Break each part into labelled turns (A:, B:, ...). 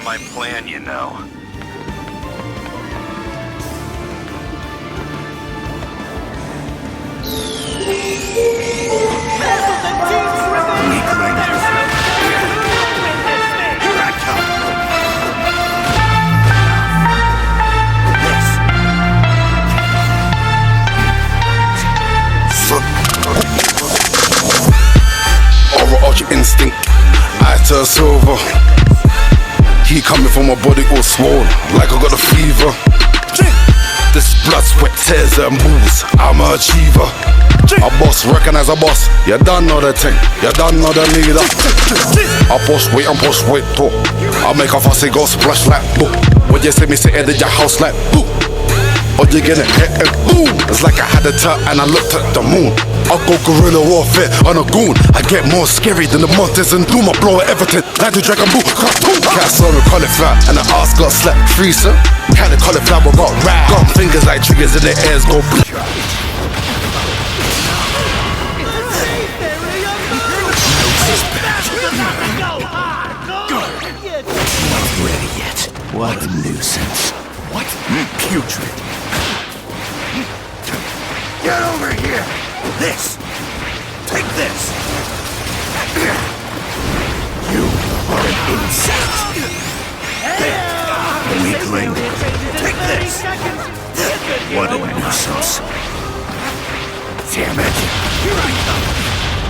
A: on my plan, you know.
B: Overhaul instinct, eye to silver. He coming from my body all swollen, like I got a fever. This blood, sweat, tears and booze, I'm a achiever. A boss, recognize a boss. You done know the thing, you done know the leader. I push weight and push weight too. I make a fussy go splash like boo. When you see me sitting in your house like boo, or you get hit and boom. It's like I had a tut and I looked at the moon. I go guerrilla warfare on a goon. I get more scary than the monsters and doom. I blow at everything like the dragon boo. Cartoon. Cats on the cauliflower and the ass got slapped. Freezer. Kind of cauliflower got rap. Got fingers like triggers in the airs go.
C: Not ready yet. What a nuisance. What? Putrid.
A: Get over here! This! Take this!
C: You are an insect. Weakling.
A: Take this!
C: What a nuisance. Damn it.
A: Here I come!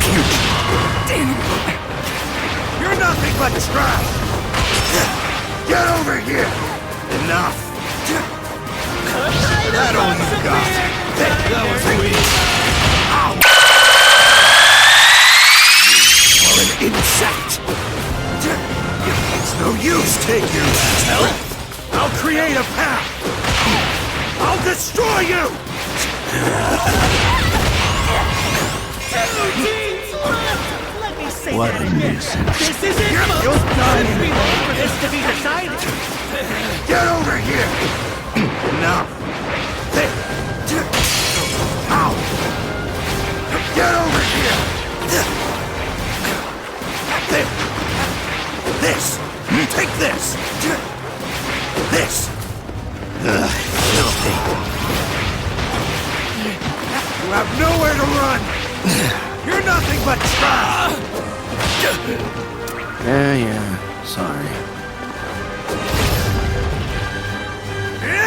C: Putrid. Damn it.
A: You're nothing but trash! Get over here! Enough! That all you got! That was weak! Ow!
C: You are an insect.
A: It's no use! Take your last breath! I'll create a path! I'll destroy you!
C: What a nuisance.
D: This is it, folks!
A: You're done!
D: We wait for this to be decided!
A: Get over here! Enough! Ow! Get over here! This! Take this! This!
C: Filthy.
A: You have nowhere to run! You're nothing but trash!
C: Yeah, sorry.